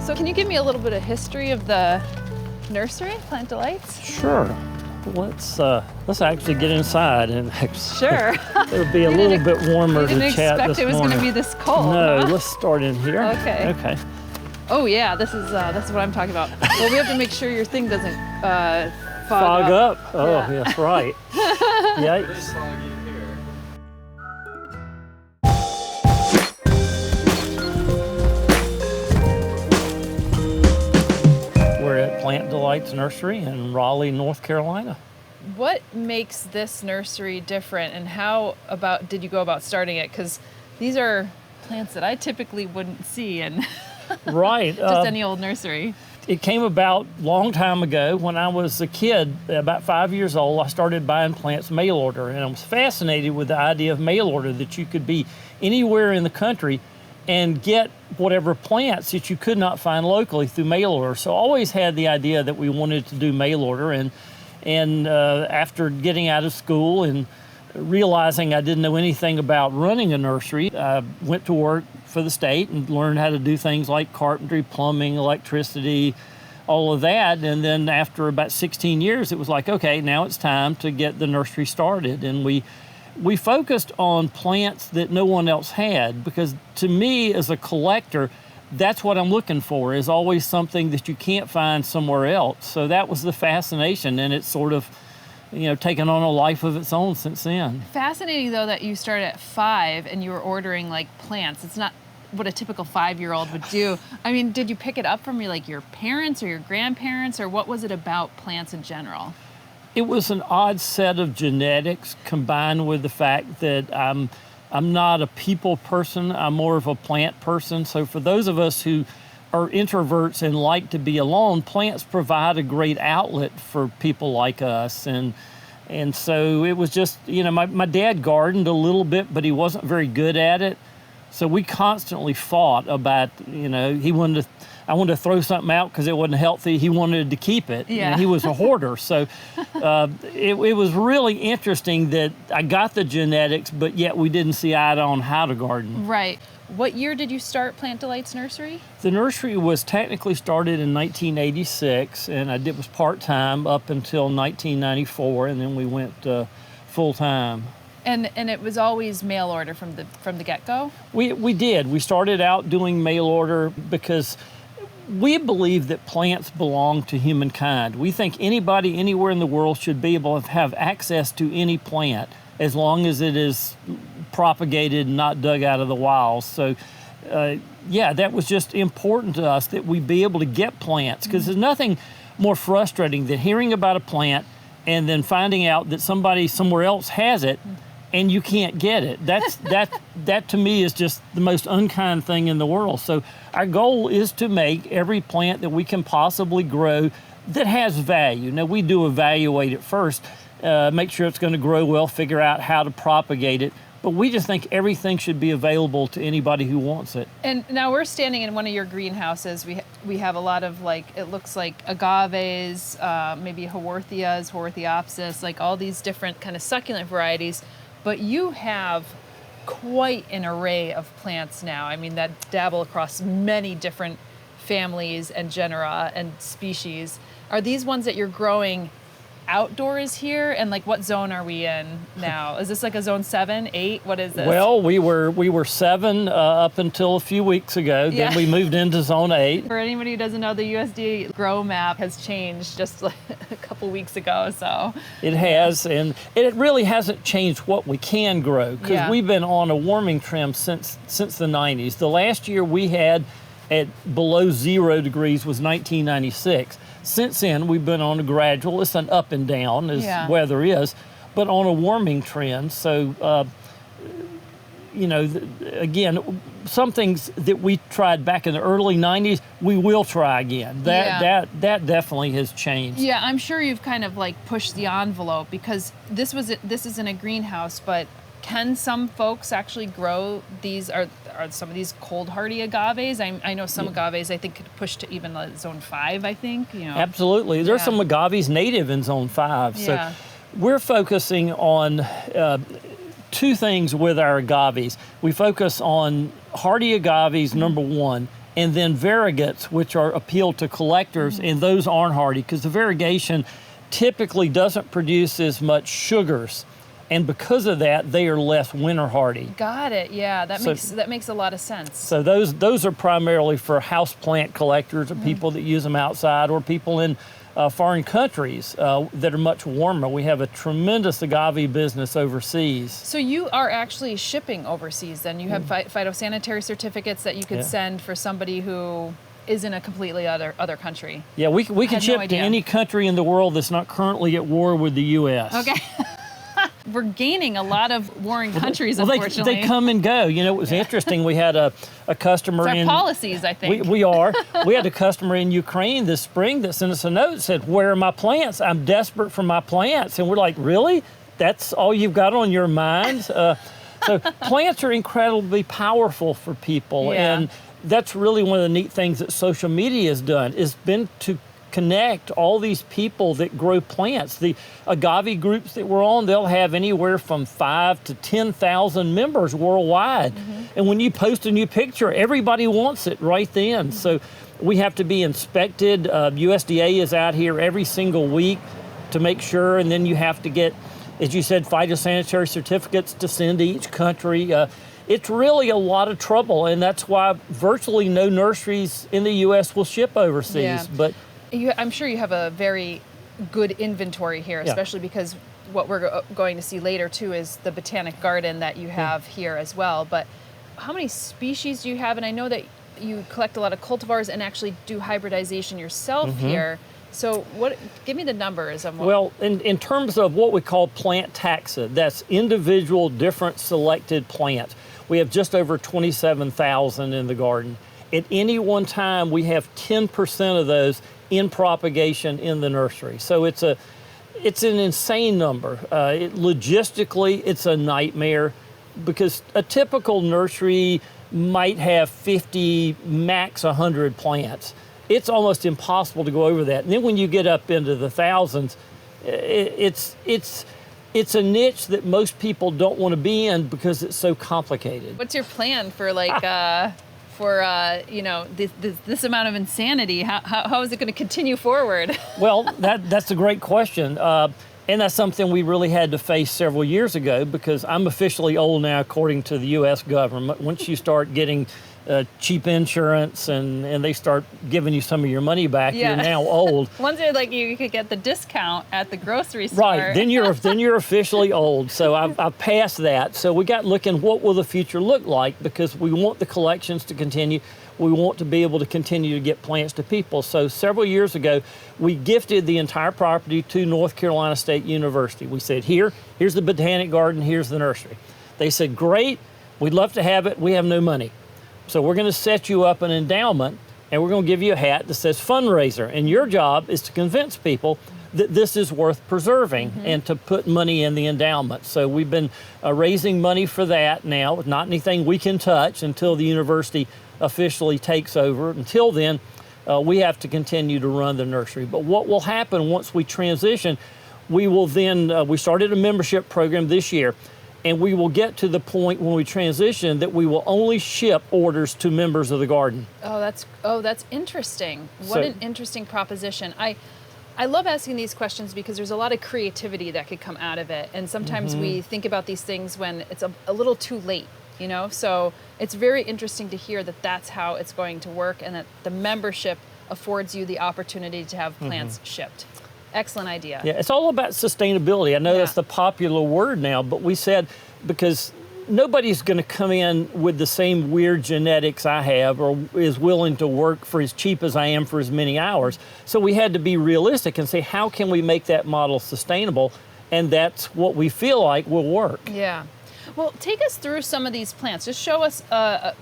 So can you give me a little bit of history of the nursery, Plant Delights? Sure. Let's actually get inside and Sure. It'll be a little bit warmer to chat this morning. You didn't expect it was going to be this cold. No, huh? let's start in here. Okay. Oh yeah, this is what I'm talking about. Well, we have to make sure your thing doesn't fog up. Oh, yeah. That's right. Yikes. We're at Plant Delights Nursery in Raleigh, North Carolina. What makes this nursery different, and how did you go about starting it? Because these are plants that I typically wouldn't see in right. just any old nursery. It came about a long time ago. When I was a kid, about 5 years old, I started buying plants mail order, and I was fascinated with the idea of mail order, that you could be anywhere in the country and get whatever plants that you could not find locally through mail order. So I always had the idea that we wanted to do mail order, and after getting out of school and realizing I didn't know anything about running a nursery, I went to work for the state and learned how to do things like carpentry, plumbing, electricity, all of that. And then after about 16 years, it was like, okay, now it's time to get the nursery started. And we focused on plants that no one else had, because to me as a collector, that's what I'm looking for, is always something that you can't find somewhere else. So that was the fascination, and it's sort of, taken on a life of its own since then. Fascinating, though, that you started at 5 and you were ordering like plants. It's not what a typical 5-year-old would do. I mean, did you pick it up from your parents or your grandparents, or what was it about plants in general? It was an odd set of genetics combined with the fact that I'm not a people person. I'm more of a plant person. So for those of us who are introverts and like to be alone, plants provide a great outlet for people like us. And so it was just, my dad gardened a little bit, but he wasn't very good at it. So we constantly fought about, I wanted to throw something out because it wasn't healthy. He wanted to keep it. Yeah. And he was a hoarder. So it was really interesting that I got the genetics, but yet we didn't see eye on how to garden. Right. What year did you start Plant Delights Nursery? The nursery was technically started in 1986, and I was part-time up until 1994, and then we went full-time. And it was always mail order from the get-go? We did. We started out doing mail order because we believe that plants belong to humankind. We think anybody anywhere in the world should be able to have access to any plant as long as it is propagated and not dug out of the wild. So, that was just important to us, that we be able to get plants, because there's nothing more frustrating than hearing about a plant and then finding out that somebody somewhere else has it and you can't get it. That to me is just the most unkind thing in the world. So our goal is to make every plant that we can possibly grow that has value. Now, we do evaluate it first, make sure it's going to grow well, figure out how to propagate it. But we just think everything should be available to anybody who wants it. And now we're standing in one of your greenhouses. We have a lot of it looks like agaves, maybe haworthias, haworthiopsis, all these different kind of succulent varieties. But you have quite an array of plants now. I mean, that dabble across many different families and genera and species. Are these ones that you're growing outdoors here? And what zone are we in now? Is this a zone 7, 8? What is this? Well, we were 7 up until a few weeks ago. Yeah. Then we moved into zone 8. For anybody who doesn't know, the USDA grow map has changed just a couple weeks ago. So it has, and it really hasn't changed what we can grow, because we've been on a warming trend since the 90s. The last year we had at below 0 degrees was 1996. Since then, we've been on a gradual, it's an up and down as weather is, but on a warming trend. So, again, some things that we tried back in the early 90s, we will try again. That definitely has changed. Yeah, I'm sure you've kind of pushed the envelope, because this is in a greenhouse, but can some folks actually grow these? Are some of these cold hardy agaves? I know some agaves I think could push to even zone 5. I think Absolutely, there's some agaves native in zone 5. So we're focusing on 2 things with our agaves. We focus on hardy agaves, number 1, and then variegates, which are appeal to collectors, and those aren't hardy because the variegation typically doesn't produce as much sugars, and because of that, they are less winter hardy. Got it. Yeah, that makes a lot of sense. So those are primarily for houseplant collectors, or people that use them outside, or people in foreign countries that are much warmer. We have a tremendous agave business overseas. So you are actually shipping overseas then? You have phytosanitary certificates that you could send for somebody who is in a completely other country? Yeah, we can ship to any country in the world that's not currently at war with the U.S. Okay. We're gaining a lot of warring countries, unfortunately. They come and go. You know, it was interesting. We had a customer in... policies, I think. We had a customer in Ukraine this spring that sent us a note that said, "Where are my plants? I'm desperate for my plants." And we're like, really? That's all you've got on your mind? So plants are incredibly powerful for people. Yeah. And that's really one of the neat things that social media has done, is been to connect all these people that grow plants. The agave groups that we're on, they'll have anywhere from 5,000 to 10,000 members worldwide. And when you post a new picture, everybody wants it right then. So we have to be inspected. USDA is out here every single week to make sure, and then you have to get, as you said, phytosanitary certificates to send to each country. It's really a lot of trouble, and that's why virtually no nurseries in the U.S. will ship overseas. Yeah. But I'm sure you have a very good inventory here, especially because what we're going to see later too is the botanic garden that you have here as well. But how many species do you have? And I know that you collect a lot of cultivars and actually do hybridization yourself here. So give me the numbers of what... Well, in terms of what we call plant taxa, that's individual different selected plants. We have just over 27,000 in the garden. At any one time, we have 10% of those in propagation in the nursery. So it's an insane number. Logistically, it's a nightmare because a typical nursery might have 50, max 100 plants. It's almost impossible to go over that. And then when you get up into the thousands, it's a niche that most people don't want to be in because it's so complicated. What's your plan for this amount of insanity? How is it going to continue forward? Well, that's a great question. And that's something we really had to face several years ago because I'm officially old now according to the U.S. government. Once you start getting cheap insurance and they start giving you some of your money back, you're now old. Once you're like, you could get the discount at the grocery store. Right, then you're officially old. So I've passed that. So we got looking, what will the future look like? Because we want the collections to continue. We want to be able to continue to get plants to people. So several years ago, we gifted the entire property to North Carolina State University. We said, here's the botanic garden, here's the nursery. They said, great, we'd love to have it, we have no money. So we're going to set you up an endowment, and we're going to give you a hat that says fundraiser. And your job is to convince people that this is worth preserving and to put money in the endowment. So we've been raising money for that now. Not anything we can touch until the university officially takes over. Until then, we have to continue to run the nursery. But what will happen once we transition, we will then, we started a membership program this year, and we will get to the point when we transition that we will only ship orders to members of the garden. Oh, that's interesting. What an interesting proposition. I love asking these questions because there's a lot of creativity that could come out of it. And sometimes we think about these things when it's a little too late, you know? So it's very interesting to hear that that's how it's going to work and that the membership affords you the opportunity to have plants shipped. Excellent idea. Yeah, it's all about sustainability. I know that's the popular word now, but we said because nobody's going to come in with the same weird genetics I have or is willing to work for as cheap as I am for as many hours. So we had to be realistic and say, how can we make that model sustainable? And that's what we feel like will work. Yeah. Well, take us through some of these plants. Just show us a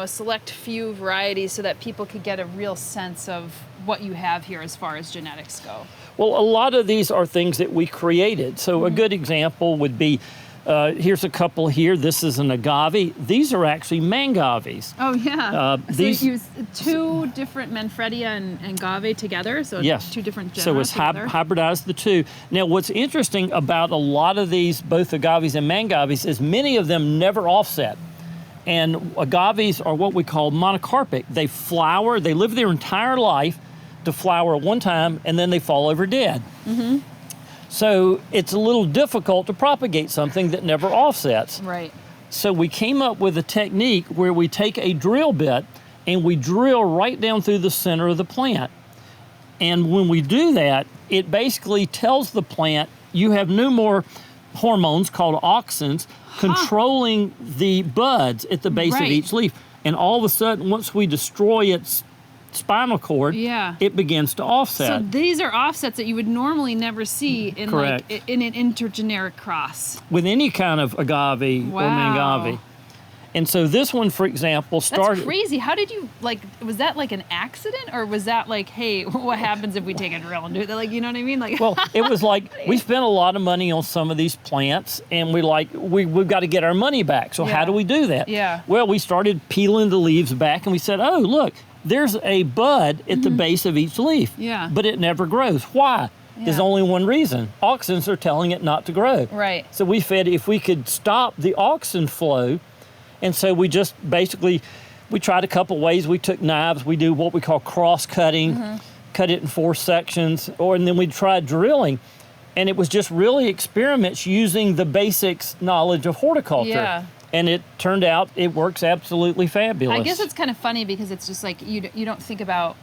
select few varieties so that people could get a real sense of what you have here as far as genetics go. Well, a lot of these are things that we created. So a good example would be, here's a couple here. This is an agave. These are actually mangaves. Oh, yeah. So these you use two different Manfredia and agave together? So two different genera So it's hybridized the two. Now, what's interesting about a lot of these, both agaves and mangaves, is many of them never offset. And agaves are what we call monocarpic. They flower, they live their entire life to flower at one time, and then they fall over dead. So it's a little difficult to propagate something that never offsets. Right. So we came up with a technique where we take a drill bit and we drill right down through the center of the plant. And when we do that, it basically tells the plant you have no more hormones called auxins controlling the buds at the base of each leaf. And all of a sudden, once we destroy its spinal cord, it begins to offset. So these are offsets that you would normally never see in like in an intergeneric cross. With any kind of agave or mangave. And so this one, for example, started... That's crazy. How did you, like, was that like an accident? Or was that like, hey, what happens if we take a drill and do that? Like, you know what I mean? Like, well, it was like, we spent a lot of money on some of these plants, and we've got to get our money back. So how do we do that? Well, we started peeling the leaves back, and we said, oh, look, there's a bud at the base of each leaf. But it never grows. Why? There's only one reason. Auxins are telling it not to grow. Right. So we fed, if we could stop the auxin flow, and so we just basically, we tried a couple ways. We took knives, we do what we call cross-cutting, cut it in 4 sections, and then we tried drilling. And it was just really experiments using the basics knowledge of horticulture. And it turned out it works absolutely fabulous. I guess it's kind of funny because it's just like, you don't think about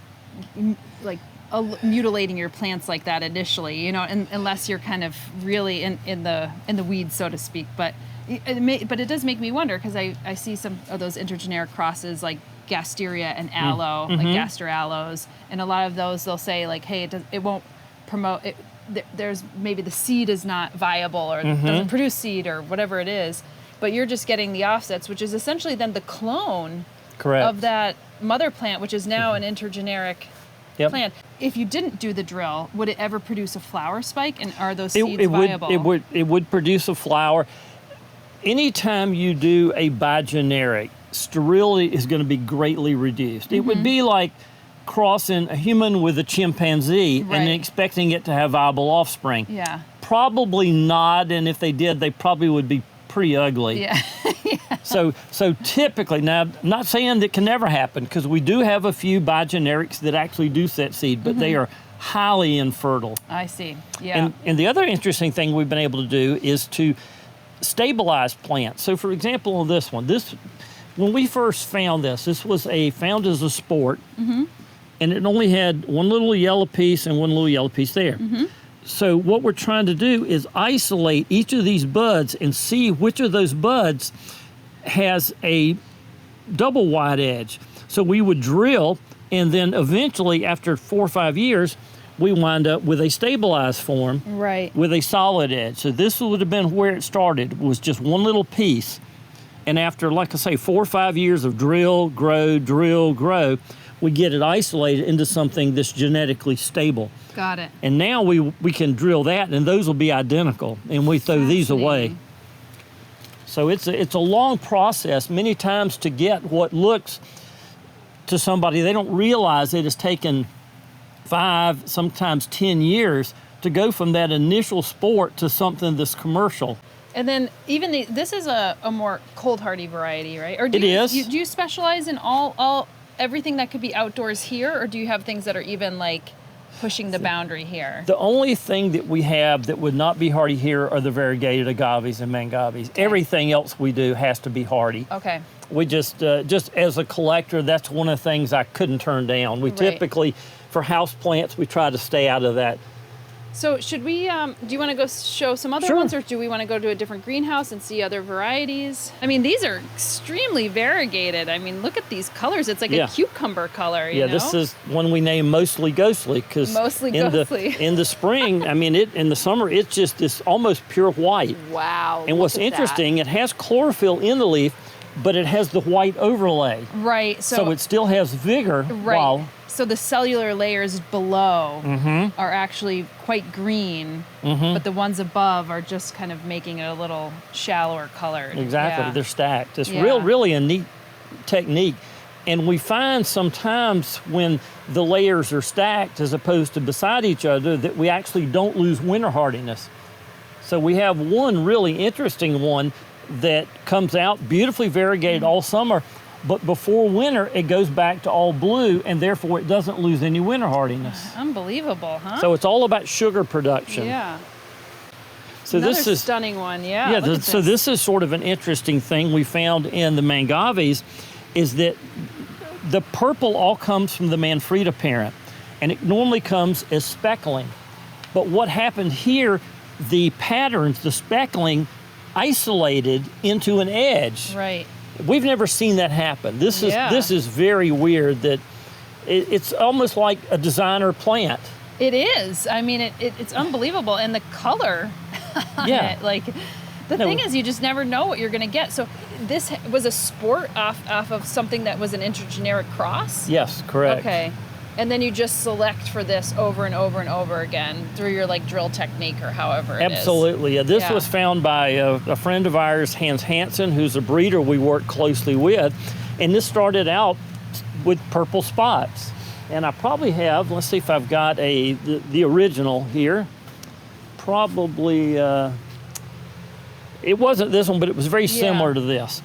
like mutilating your plants like that initially, you know, unless you're kind of really in the weeds, so to speak. But it does make me wonder, because I see some of those intergeneric crosses like Gasteria and aloe, like Gaster aloes, and a lot of those they'll say like, hey, it won't promote it. There's maybe the seed is not viable or doesn't produce seed or whatever it is, but you're just getting the offsets, which is essentially then the clone of that mother plant, which is now an intergeneric plant. If you didn't do the drill, would it ever produce a flower spike, and are those seeds viable? It would produce a flower. Anytime you do a bigeneric, sterility is going to be greatly reduced. It would be like crossing a human with a chimpanzee and expecting it to have viable offspring. Probably not, and if they did, they probably would be pretty ugly. So typically, now, I'm not saying that can never happen, because we do have a few bigenerics that actually do set seed, but they are highly infertile. I see, And the other interesting thing we've been able to do is to stabilize plants. So for example, on this one, when we first found this was found as a sport, and it only had one little yellow piece and one little yellow piece there. So what we're trying to do is isolate each of these buds and see which of those buds has a double wide edge. So we would drill, and then eventually after 4 or 5 years, we wind up with a stabilized form with a solid edge. So this would have been where it started, was just one little piece. And after, like I say, 4 or 5 years of drill, grow, we get it isolated into something that's genetically stable. Got it. And now we can drill that, and those will be identical, and we throw these away. So it's a long process many times to get what looks to somebody, they don't realize it has taken 5, sometimes 10 years to go from that initial sport to something that's commercial. And then even this is a more cold hardy variety, right? Or do you specialize in everything that could be outdoors here, or do you have things that are even like pushing the boundary here? The only thing that we have that would not be hardy here are the variegated agaves and mangaves. Everything else we do has to be hardy. Okay. We just as a collector, that's one of the things I couldn't turn down. We typically, for houseplants, we try to stay out of that. So should we, do you want to go show some other ones, or do we want to go to a different greenhouse and see other varieties? I mean, these are extremely variegated. I mean, look at these colors. It's like a cucumber color, you know? This is one we name Mostly Ghostly, because in the spring, I mean, in the summer, it's just this almost pure white. Wow. And what's interesting, it has chlorophyll in the leaf, but it has the white overlay. Right. So it still has vigor. Right. So the cellular layers below are actually quite green, but the ones above are just kind of making it a little shallower colored. Exactly. They're stacked. It's really a neat technique. And we find sometimes when the layers are stacked as opposed to beside each other that we actually don't lose winter hardiness. So we have one really interesting one that comes out beautifully variegated all summer, but before winter, it goes back to all blue, and therefore it doesn't lose any winter hardiness. Unbelievable, huh? So it's all about sugar production. Yeah. So Another this is stunning one, yeah. Yeah, so this is sort of an interesting thing we found in the Mangaves, is that the purple all comes from the Manfreda parent, and it normally comes as speckling. But what happened here, the patterns, the speckling, isolated into an edge. Right. We've never seen that happen. This is very weird. That it's almost like a designer plant. It is. I mean, it's unbelievable, and the color. Yeah. Like, the thing is, you just never know what you're going to get. So this was a sport off of something that was an intergeneric cross? Yes, correct. Okay. And then you just select for this over and over and over again through your like drill technique or however it is. Absolutely. Yeah, this was found by a friend of ours, Hans Hansen, who's a breeder we work closely with. And this started out with purple spots. And I probably have, let's see if I've got the original here. Probably, it wasn't this one, but it was very similar to this.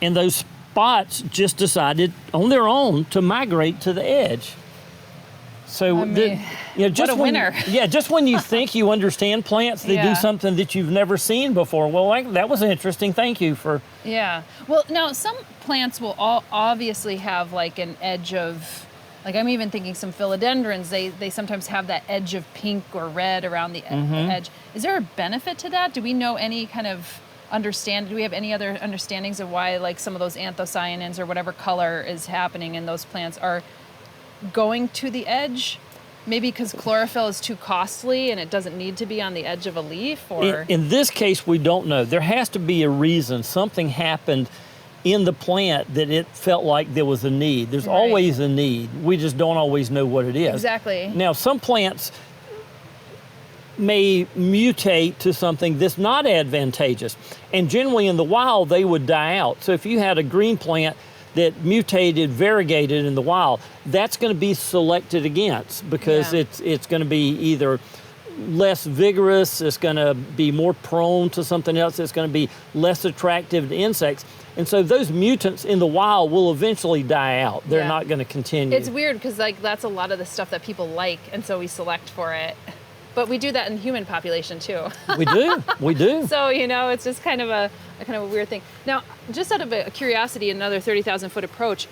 And those spots just decided on their own to migrate to the edge. So, I mean, just what a winner. Just when you think you understand plants, they do something that you've never seen before. Well, that was interesting. Thank you for... Yeah. Well, now, some plants will obviously have like an edge of... Like, I'm even thinking some philodendrons, they sometimes have that edge of pink or red around the edge. Is there a benefit to that? Do we know any kind of do we have any other understandings of why, like, some of those anthocyanins or whatever color is happening in those plants are going to the edge? Maybe because chlorophyll is too costly and it doesn't need to be on the edge of a leaf? Or in this case, we don't know. There has to be a reason. Something happened in the plant that it felt like there was a need. There's always a need. We just don't always know what it is. Exactly. Now, some plants may mutate to something that's not advantageous. And generally in the wild, they would die out. So if you had a green plant that mutated, variegated in the wild, that's going to be selected against because it's going to be either less vigorous, it's going to be more prone to something else, it's going to be less attractive to insects. And so those mutants in the wild will eventually die out. They're not going to continue. It's weird because like that's a lot of the stuff that people like, and so we select for it. But we do that in the human population too. We do. So, it's just kind of a weird thing. Now, just out of a curiosity, another 30,000-foot approach.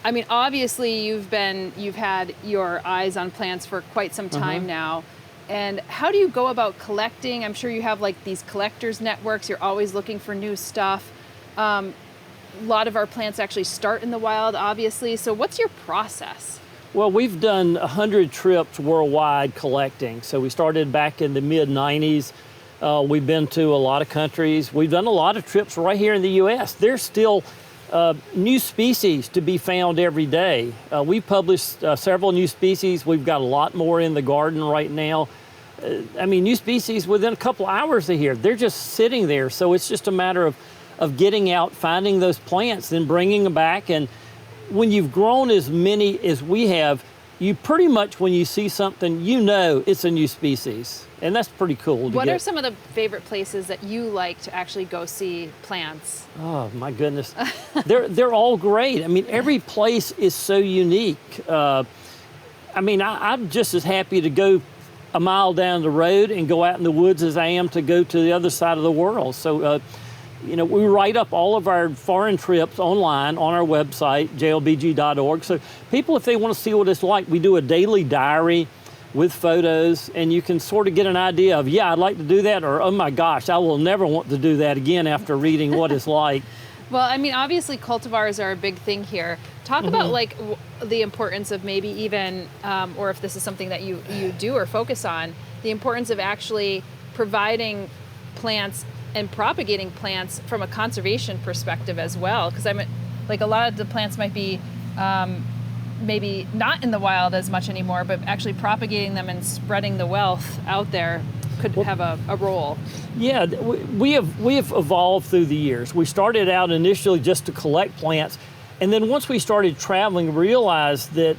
I mean, obviously you've had your eyes on plants for quite some time now. And how do you go about collecting? I'm sure you have like these collectors networks. You're always looking for new stuff. A lot of our plants actually start in the wild, obviously. So what's your process? Well, we've done 100 trips worldwide collecting. So we started back in the mid-90s. We've been to a lot of countries. We've done a lot of trips right here in the U.S. There's still new species to be found every day. We've published several new species. We've got a lot more in the garden right now. New species within a couple hours of here. They're just sitting there. So it's just a matter of getting out, finding those plants, then bringing them back. And when you've grown as many as we have, you pretty much, when you see something, it's a new species. And that's pretty cool. What are some of the favorite places that you like to actually go see plants? Oh, my goodness. They're all great. I mean, every place is so unique. I'm just as happy to go a mile down the road and go out in the woods as I am to go to the other side of the world. So, we write up all of our foreign trips online on our website, jlbg.org. So people, if they want to see what it's like, we do a daily diary with photos, and you can sort of get an idea of, I'd like to do that, or, oh my gosh, I will never want to do that again after reading what it's like. Well, obviously cultivars are a big thing here. Talk about like the importance of maybe even, or if this is something that you do or focus on, the importance of actually providing plants and propagating plants from a conservation perspective as well. Because like a lot of the plants might be maybe not in the wild as much anymore, but actually propagating them and spreading the wealth out there could have a role. Yeah, we have evolved through the years. We started out initially just to collect plants, and then once we started traveling, we realized that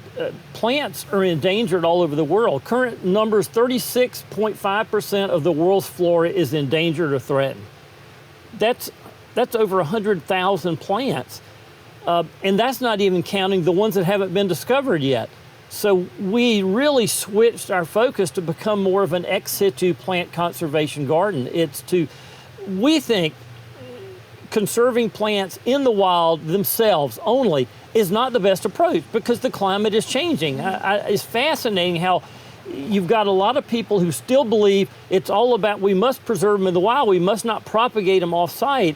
plants are endangered all over the world. Current numbers, 36.5% of the world's flora is endangered or threatened. That's that's over 100,000 plants. And that's not even counting the ones that haven't been discovered yet. So we really switched our focus to become more of an ex situ plant conservation garden. We think conserving plants in the wild themselves only is not the best approach because the climate is changing. It's fascinating how you've got a lot of people who still believe it's all about we must preserve them in the wild, we must not propagate them off-site,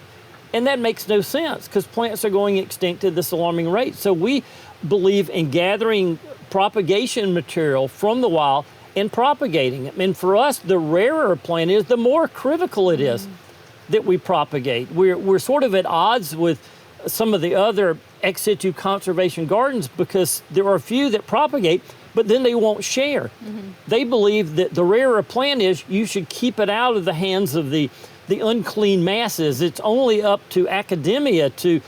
and that makes no sense because plants are going extinct at this alarming rate. So we believe in gathering propagation material from the wild and propagating it. And for us, the rarer a plant is, the more critical it is that we propagate. We're sort of at odds with some of the other ex situ conservation gardens because there are a few that propagate, but then they won't share. They believe that the rarer a plant is, you should keep it out of the hands of the unclean masses. It's only up to academia to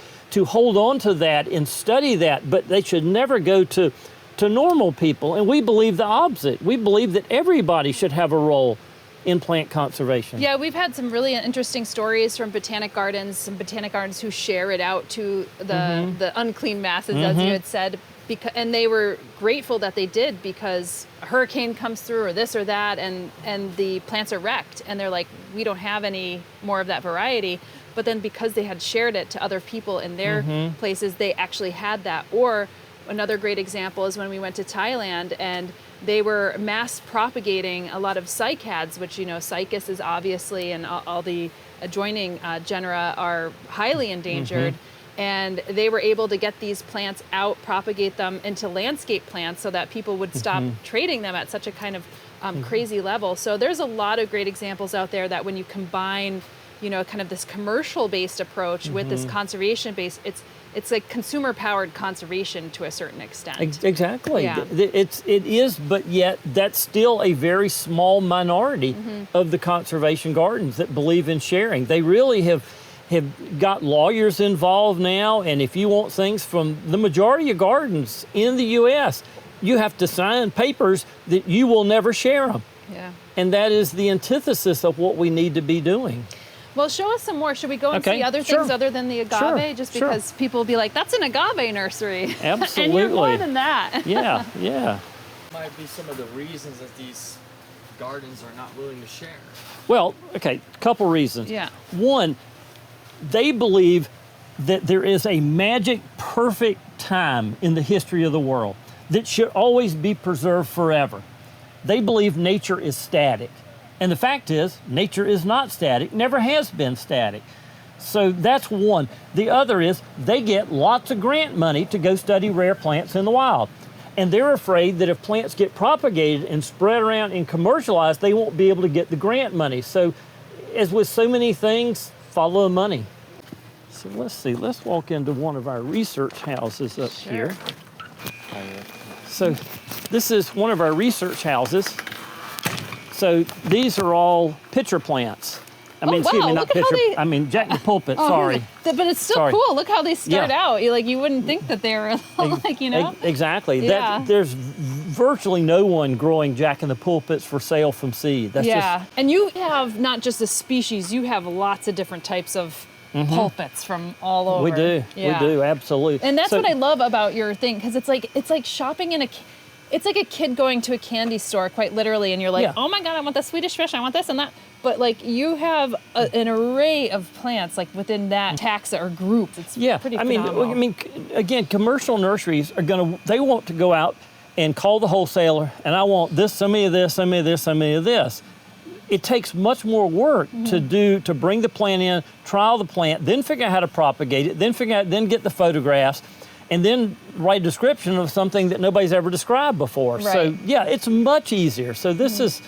hold on to that and study that, but they should never go to normal people. And we believe the opposite. We believe that everybody should have a role in plant conservation. Yeah, we've had some really interesting stories from botanic gardens, some botanic gardens who share it out to the unclean masses, as you had said, and they were grateful that they did because a hurricane comes through or this or that, and the plants are wrecked, and they're like, we don't have any more of that variety. But then because they had shared it to other people in their places, they actually had that. Or another great example is when we went to Thailand and they were mass propagating a lot of cycads, which, cycas is obviously, and all the adjoining genera are highly endangered. And they were able to get these plants out, propagate them into landscape plants so that people would stop trading them at such a kind of crazy level. So there's a lot of great examples out there that when you combine, kind of this commercial-based approach with this conservation-based, it's like consumer-powered conservation to a certain extent. Exactly. Yeah. It is, but yet that's still a very small minority of the conservation gardens that believe in sharing. They really have got lawyers involved now, and if you want things from the majority of gardens in the U.S., you have to sign papers that you will never share them. Yeah. And that is the antithesis of what we need to be doing. Well, show us some more. Should we go and see other things other than the agave? Sure, just because people will be like, that's an agave nursery. Absolutely. And you're more than that. Yeah. Might be some of the reasons that these gardens are not willing to share. Well, okay, couple reasons. Yeah. One, they believe that there is a magic, perfect time in the history of the world that should always be preserved forever. They believe nature is static. And the fact is, nature is not static, never has been static. So that's one. The other is they get lots of grant money to go study rare plants in the wild. And they're afraid that if plants get propagated and spread around and commercialized, they won't be able to get the grant money. So as with so many things, follow the money. So let's see, let's walk into one of our research houses up here. So this is one of our research houses. So these are all pitcher plants. Excuse me, not pitcher. Jack in the pulpit, sorry. But it's still cool. Look how they start out. You wouldn't think that they were Exactly. Yeah. There's virtually no one growing Jack in the pulpits for sale from seed. And you have not just a species, you have lots of different types of pulpits from all over. We do. Yeah. We do, absolutely. And that's what I love about your thing, because it's like shopping it's like a kid going to a candy store, quite literally, and you're like, oh my God, I want the Swedish fish, I want this and that. But you have an array of plants within that taxa or group. It's pretty phenomenal. Again, commercial nurseries they want to go out and call the wholesaler, and I want this, some of this, some of this, some of this. It takes much more work to bring the plant in, trial the plant, then figure out how to propagate it, then get the photographs, and then write a description of something that nobody's ever described before. Right. So it's much easier. So this is,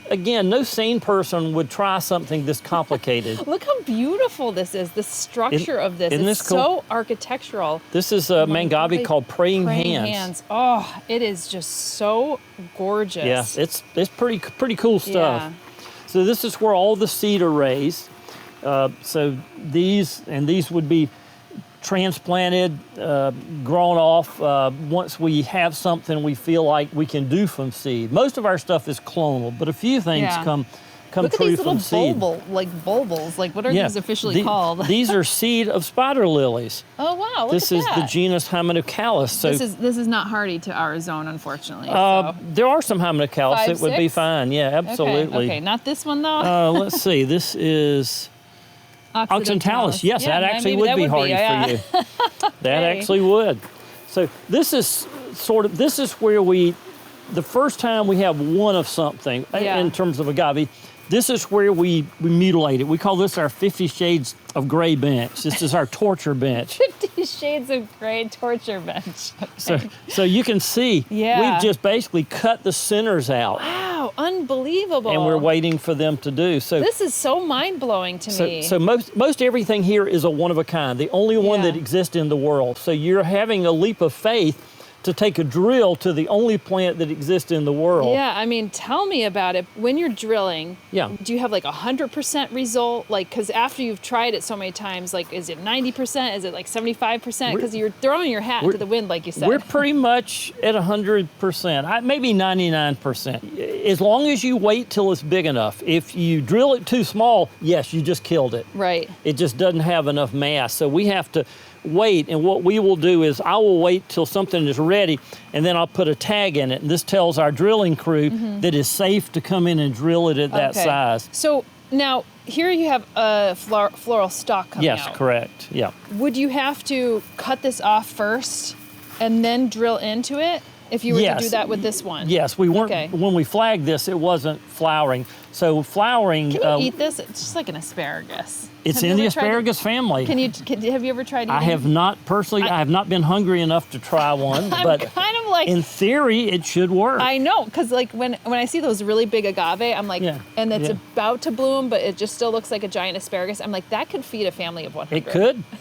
again, no sane person would try something this complicated. Look how beautiful this is. The structure of this is so cool? Architectural. This is a mangave called Praying Hands. Oh, it is just so gorgeous. Yeah, it's pretty cool stuff. Yeah. So this is where all the seed are raised. So these would be transplanted, grown off once we have something we feel like we can do from seed. Most of our stuff is clonal, but a few things come Look at true these little from seed. bulbils. Like, what are Yeah. these officially called? These are seed of spider lilies. Oh wow! Look This at is that. the genus Hymenocallis. So This is not hardy to our zone, unfortunately. So. there are some Hymenocallis 5, that would be 6? fine. Yeah, absolutely. Okay, not this one though. Let's see. This is Occidentalis. Yes, Yeah, that actually maybe would that be would hardy yeah. for you. That Hey. actually would. So this is this is where the first time we have one of something Yeah. in terms of agave, this is where we mutilate it. We call this our 50 Shades of Gray bench. This is our torture bench. 50 Shades of Grey torture bench. So you can see Yeah. we've just basically cut the centers out. Wow, unbelievable. And we're waiting for them to do. So This is so mind-blowing to me. So most everything here is a one of a kind, the only one Yeah. that exists in the world. So you're having a leap of faith to take a drill to the only plant that exists in the world. Yeah, I mean, tell me about it. When you're drilling, Yeah. do you have like 100% result? Like, because after you've tried it so many times, like, is it 90%? Is it like 75%? Because you're throwing your hat to the wind, like you said. We're pretty much at 100%, maybe 99%. As long as you wait till it's big enough. If you drill it too small, yes, you just killed it. Right. It just doesn't have enough mass. So we have to wait, and what we will do is I will wait till something is ready, and then I'll put a tag in it, and this tells our drilling crew that it's safe to come in and drill it at that size. So now here you have a floral stalk coming out. Yes, correct. Yeah. Would you have to cut this off first and then drill into it if you were to do that with this one? Yes, we weren't. Okay. When we flagged this, it wasn't flowering. So flowering. Can you eat this? It's just like an asparagus. It's Have you in the ever tried it? asparagus family. Have you ever tried eating? I have not personally. I have not been hungry enough to try one, but kind of like in theory, it should work. I know, because like when I see those really big agave, I'm like, and it's about to bloom, but it just still looks like a giant asparagus. I'm like, that could feed a family of 100.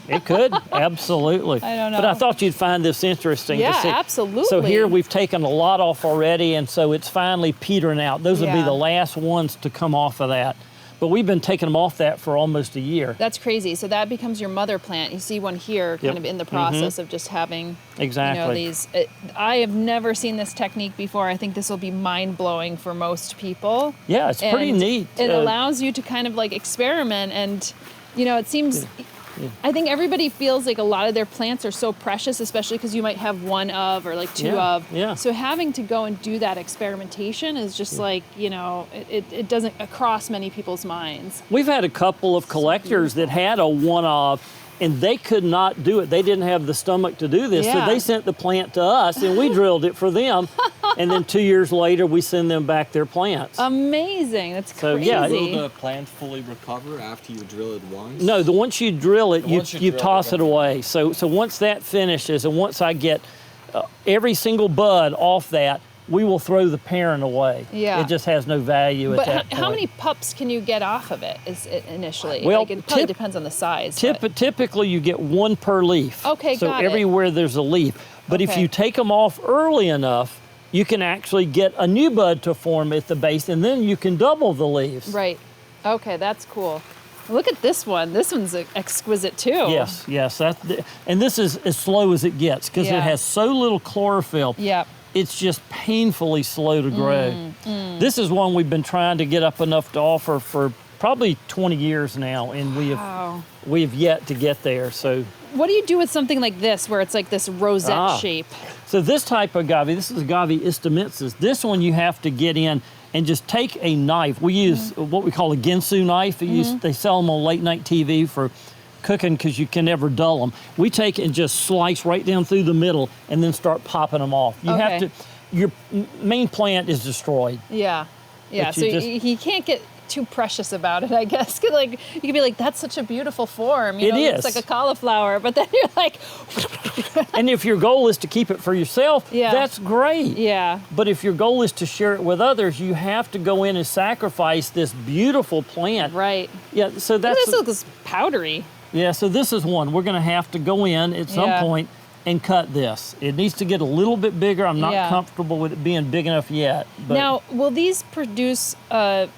It could, absolutely. I don't know. But I thought you'd find this interesting to see. Yeah, absolutely. So here we've taken a lot off already, and so it's finally petering out. Those would be Yeah. the last ones to come off of that. But we've been taking them off that for almost a year. That's crazy. So that becomes your mother plant. You see one here, kind of in the process of just having, Exactly. these. I have never seen this technique before. I think this will be mind blowing for most people. Yeah, it's pretty And neat. It allows you to kind of like experiment, and it seems. I think everybody feels like a lot of their plants are so precious, especially because you might have one of or like two of. Yeah. So having to go and do that experimentation is just like, it doesn't cross many people's minds. We've had a couple of collectors that had a one-off, and they could not do it. They didn't have the stomach to do this, so Yeah. they sent the plant to us, and we drilled it for them. And then 2 years later, we send them back their plants. Amazing. That's So, crazy. yeah, Will the plant fully recover after you drill it once? No, once you drill it, Once you you drill toss it, it away. So once that finishes, and once I get every single bud off that, we will throw the parent away. Yeah. It just has no value But at that point. how many pups can you get off of it initially? Well, like, it probably depends on the size. but- Typically, you get one per leaf. Okay, so got it. everywhere there's a leaf. But if Okay. you take them off early enough, you can actually get a new bud to form at the base, and then you can double the leaves. Right. Okay, that's cool. Look at this one. This one's exquisite too. Yes. And this is as slow as it gets because Yeah. it has so little chlorophyll. Yep. It's just painfully slow to grow. This is one we've been trying to get up enough to offer for probably 20 years now, and we have yet to get there. So What do you do with something like this, where it's like this rosette shape? So this type of agave, this is Agave istamitsis. This one you have to get in and just take a knife. We use what we call a Ginsu knife. They sell them on late night TV for cooking because you can never dull them. We take it and just slice right down through the middle and then start popping them off. You have to. Your main plant is destroyed. Yeah. Yeah. But So you just- you can't get too precious about it, I guess. 'Cause, like, you could be like, that's such a beautiful form. It It's is. like a cauliflower, but then you're like, And if your goal is to keep it for yourself, Yeah. that's great. yeah. But if your goal is to share it with others, you have to go in and sacrifice this beautiful plant. Right. Yeah, so that's This looks powdery. yeah. So this is one we're going to have to go in at some Yeah. point and cut this. It needs to get a little bit bigger. I'm not Yeah. comfortable with it being big enough yet. But Now, will these produce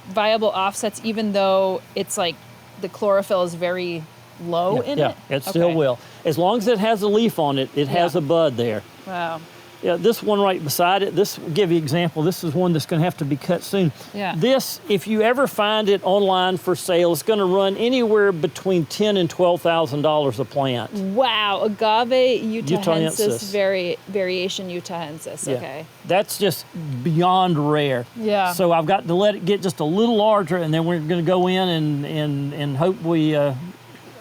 viable offsets even though it's like the chlorophyll is very low in it? it still Okay. will. As long as it has a leaf on it, it has Yeah. a bud there. Wow. Yeah, this one right beside it, this will give you an example. This is one that's going to have to be cut soon. Yeah. This, if you ever find it online for sale, it's going to run anywhere between $10,000 and $12,000 a plant. Wow, Agave utahensis, Utahensis. variation utahensis. Yeah. Okay. That's just beyond rare. Yeah. So I've got to let it get just a little larger, and then we're going to go in and hope we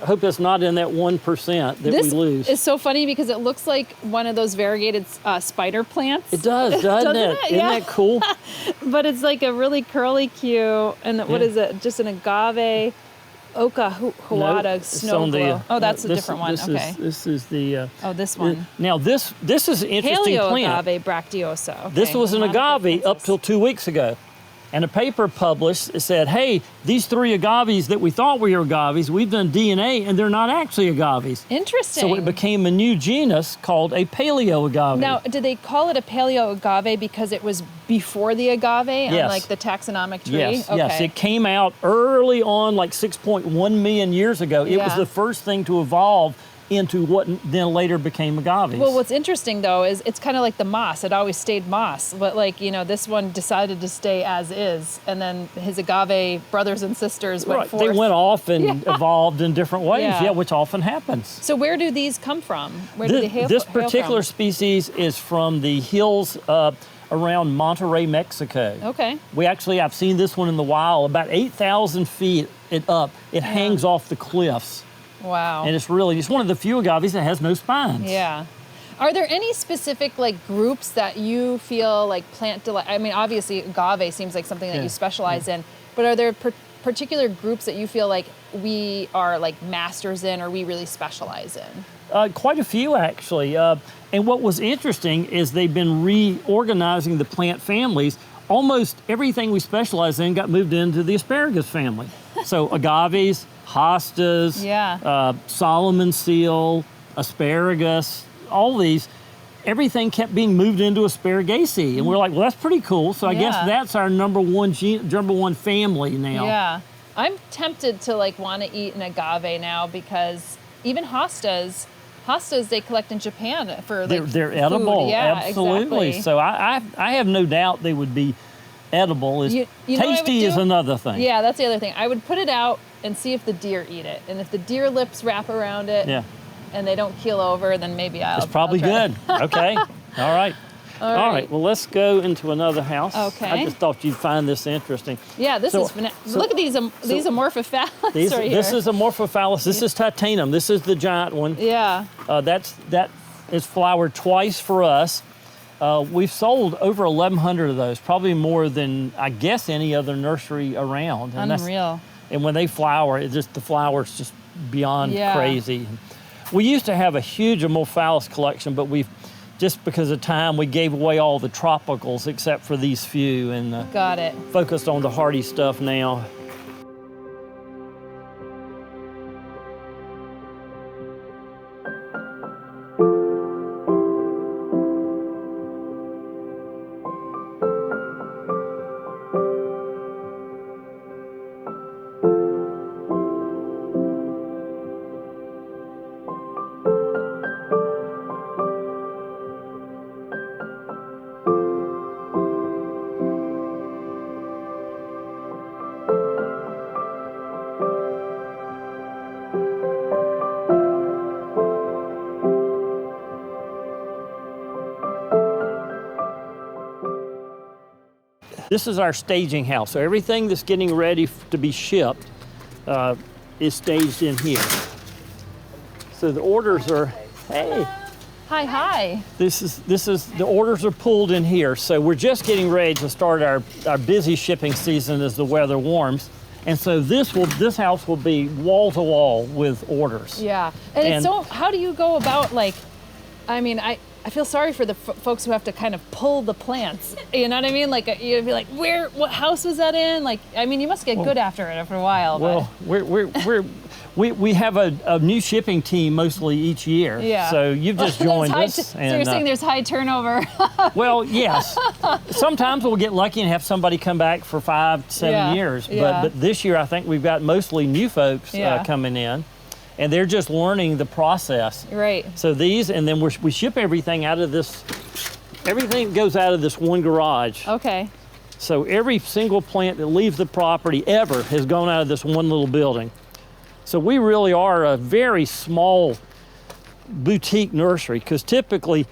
hope it's not in that 1% that we lose. It's so funny because it looks like one of those variegated spider plants. It does, doesn't it? Isn't that cool? But it's like a really curly Q, and what is it? Just an agave oka huada snow glow. Oh, that's a different one. Okay. This is the. This one. Now this is an interesting plant. Paleo agave bracteosa. Okay. This was an agave up till 2 weeks ago. And a paper published, it said, hey, these 3 agaves that we thought were agaves, we've done DNA and they're not actually agaves. Interesting. So it became a new genus called a paleo agave. Now, did they call it a paleo agave because it was before the agave on like the taxonomic tree? Yes, okay. yes. It came out early on, like 6.1 million years ago. It was the first thing to evolve into what then later became agaves. Well, what's interesting though is it's kind of like the moss. It always stayed moss, but like, you know, this one decided to stay as is, and then his agave brothers and sisters went forth. They went off and evolved in different ways, Yeah. which often happens. So where do these come from? Where do they hail This hail particular from? species is from the hills around Monterrey, Mexico. Okay. I've seen this one in the wild, about 8,000 feet up. It hangs off the cliffs. Wow. And it's one of the few agaves that has no spines. Yeah. Are there any specific like groups that you feel like plant delight? I mean, obviously agave seems like something that you specialize in, but are there particular groups that you feel like we are like masters in or we really specialize in? Quite a few, actually. And what was interesting is they've been reorganizing the plant families. Almost everything we specialize in got moved into the asparagus family. So agaves, hostas, Solomon seal, asparagus, all these, everything kept being moved into Asparagaceae. And we're like, well, that's pretty cool. So I guess that's our number one family now. Yeah. I'm tempted to like want to eat an agave now because even hostas they collect in Japan for like they're edible. Food. Yeah, absolutely. Exactly. So I have no doubt they would be edible. Tasty is another thing. Yeah, that's the other thing. I would put it out and see if the deer eat it. And if the deer lips wrap around it and they don't keel over, then maybe I'll It's probably I'll good. Okay. All right. All right. Well, let's go into another house. Okay. I just thought you'd find this interesting. Yeah, look at these amorphophallus This right here. is amorphophallus. This is titanium. This is the giant one. Yeah. That is flowered twice for us. We've sold over 1,100 of those, probably more than, I guess, any other nursery around. And Unreal. And when they flower, the flower's just beyond crazy. We used to have a huge amorphophallus collection, but just because of time, we gave away all the tropicals except for these few and Got it. focused on the hardy stuff now. This is our staging house. So everything that's getting ready to be shipped is staged in here. So the orders are, hey. Hi. This is the orders are pulled in here. So we're just getting ready to start our busy shipping season as the weather warms. And so this house will be wall to wall with orders. Yeah. And how do you go about I feel sorry for the folks who have to kind of pull the plants. You know what I mean? Like you'd be like, what house was that in? Like, I mean, you must get good after it after a while. Well, we have a new shipping team mostly each year. Yeah. So you've just joined us. So you're saying there's high turnover? Well, yes. Sometimes we'll get lucky and have somebody come back for 5 to 7 years. But this year, I think we've got mostly new folks coming in. And they're just learning the process. Right. So and then we ship everything out of this everything goes out of this one garage. Okay. So every single plant that leaves the property ever has gone out of this one little building. So we really are a very small boutique nursery, because typically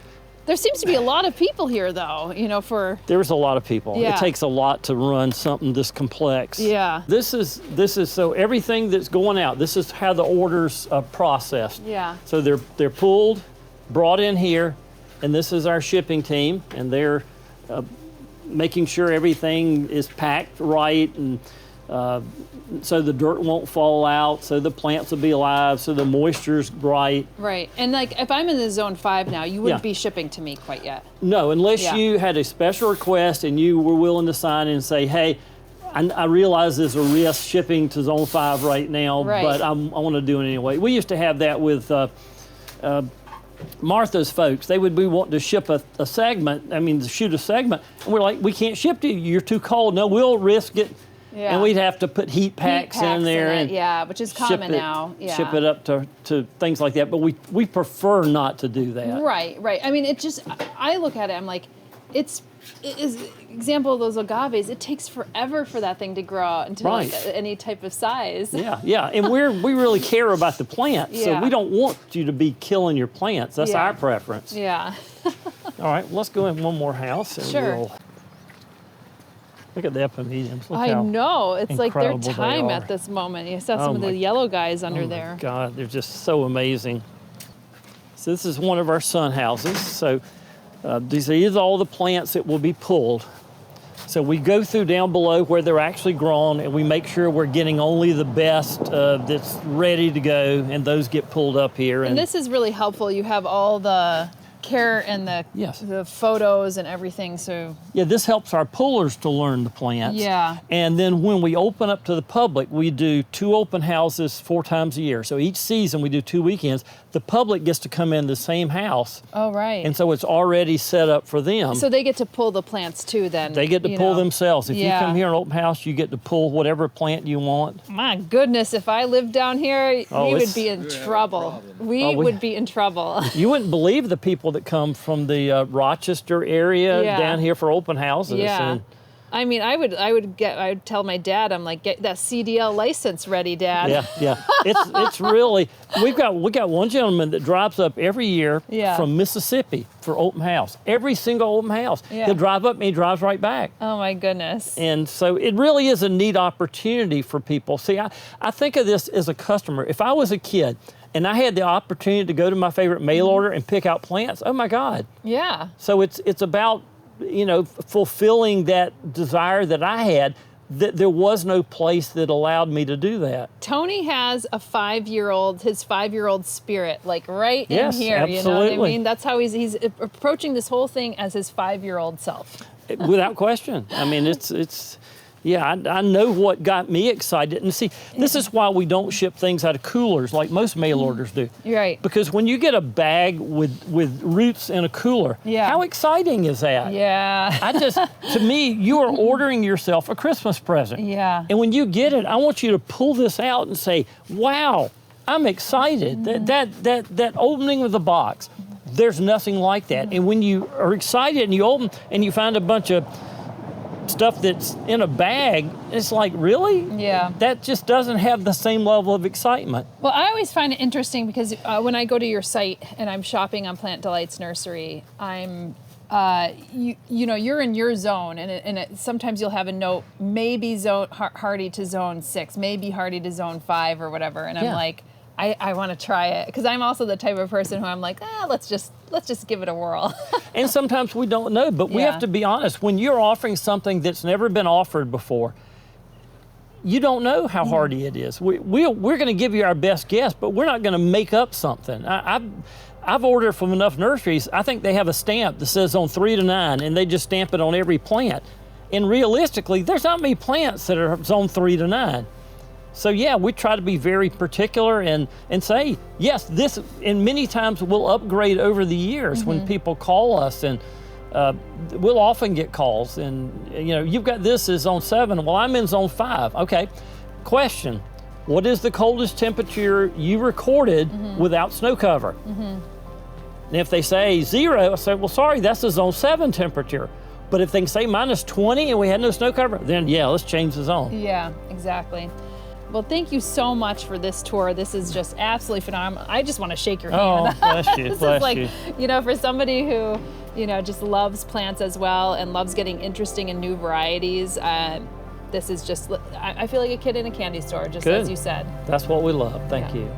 There seems to be a lot of people here, though, you know, for... there's a lot of people. Yeah. It takes a lot to run something this complex. Yeah. This is so everything that's going out, this is how the orders are processed. Yeah. So they're pulled, brought in here, and this is our shipping team, and they're making sure everything is packed right, and so the dirt won't fall out, so the plants will be alive, so the moisture's right. Right. And like, if I'm in the zone 5 now, you wouldn't Yeah. be shipping to me quite yet. No, unless Yeah. you had a special request and you were willing to sign in and say, hey, I realize there's a risk shipping to zone 5 right now, Right. but I want to do it anyway. We used to have that with Martha's folks. They would be wanting to ship a segment, to shoot a segment, and we're like, we can't ship to you, you're too cold. No, we'll risk it. Yeah. And we'd have to put heat packs in there it, and yeah, which is common now. Yeah. ship it up to things like that. But we prefer not to do that. Right, right. I mean, it just, I look at it, I'm like, it is example of those agaves, it takes forever for that thing to grow out into Right. like any type of size. Yeah, yeah, and we really care about the plants, so Yeah. we don't want you to be killing your plants. That's Yeah. our preference. Yeah. All right, let's go in one more house. And Sure. we'll look at the epimediums. Look I how know. It's like their incredible they time are. at this moment. You saw Oh some of my- the yellow guys under Oh my there. God, they're just so amazing. So this is one of our sun houses. So these are all the plants that will be pulled. So we go through down below where they're actually grown, and we make sure we're getting only the best that's ready to go, and those get pulled up here. And this is really helpful. You have all the care and Yes. the photos and everything. So Yeah, this helps our pullers to learn the plants. Yeah. And then when we open up to the public, we do 2 open houses 4 times a year. So each season we do 2 weekends. The public gets to come in the same house, oh right. and so it's already set up for them. So they get to pull the plants too then. They get to pull themselves. If Yeah. you come here in an open house, you get to pull whatever plant you want. My goodness, if I lived down here, Oh, we would it's- be in We have a trouble. problem. We would be in trouble. You wouldn't believe the people that come from the Rochester area Yeah. down here for open houses. Yeah. And I mean, I would tell my dad, I'm like, get that CDL license ready, Dad. yeah, yeah. It's really, we got one gentleman that drives up every year Yeah. from Mississippi for open house. Every single open house. Yeah. He'll drive up and he drives right back. Oh my goodness. And so it really is a neat opportunity for people. See, I think of this as a customer. If I was a kid and I had the opportunity to go to my favorite mail order and pick out plants, oh my God. Yeah. So it's about, fulfilling that desire that I had, that there was no place that allowed me to do that. Tony has a 5-year-old, his 5-year-old spirit, like right Yes, in here. You know what I absolutely. mean? That's how he's approaching this whole thing as his 5-year-old self. Without question. I mean, I know what got me excited. And see, this is why we don't ship things out of coolers like most mail orders do. You're right. Because when you get a bag with roots in a cooler, Yeah. how exciting is that? Yeah. To me, you are ordering yourself a Christmas present. Yeah. And when you get it, I want you to pull this out and say, wow, I'm excited. That opening of the box, there's nothing like that. And when you are excited and you open and you find a bunch of stuff that's in a bag, it's like, really? Yeah. That just doesn't have the same level of excitement. Well, I always find it interesting because when I go to your site and I'm shopping on Plant Delights Nursery, I'm, you're in your zone, and sometimes you'll have a note, maybe zone hardy to zone 6, maybe hardy to zone 5 or whatever, and I'm Yeah. like, I want to try it because I'm also the type of person who I'm like, let's just give it a whirl. And sometimes we don't know, but we Yeah. have to be honest. When you're offering something that's never been offered before, you don't know how hardy it is. We're going to give you our best guess, but we're not going to make up something. I've ordered from enough nurseries, I think they have a stamp that says on 3 to 9, and they just stamp it on every plant. And realistically, there's not many plants that are zone 3 to 9. So yeah, we try to be very particular and say, yes, this, and many times we'll upgrade over the years when people call us, and we'll often get calls and, you've got this as zone 7, well, I'm in zone 5. Okay, question, what is the coldest temperature you recorded without snow cover? And if they say 0, I say, well, sorry, that's the zone 7 temperature. But if they can say -20 and we had no snow cover, then yeah, let's change the zone. Yeah, exactly. Well, thank you so much for this tour. This is just absolutely phenomenal. I just want to shake your hand. Oh, bless you, This bless is like, you. For somebody who, just loves plants as well and loves getting interesting in new varieties, this is just, I feel like a kid in a candy store, just Good. as you said. That's what we love. Thank you.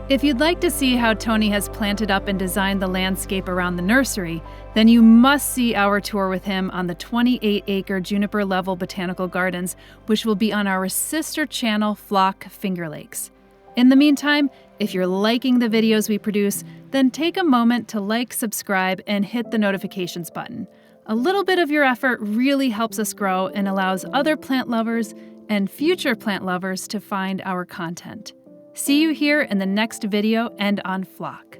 If you'd like to see how Tony has planted up and designed the landscape around the nursery, then you must see our tour with him on the 28-acre Juniper Level Botanical Gardens, which will be on our sister channel, Flock Finger Lakes. In the meantime, if you're liking the videos we produce, then take a moment to like, subscribe, and hit the notifications button. A little bit of your effort really helps us grow and allows other plant lovers and future plant lovers to find our content. See you here in the next video and on Flock.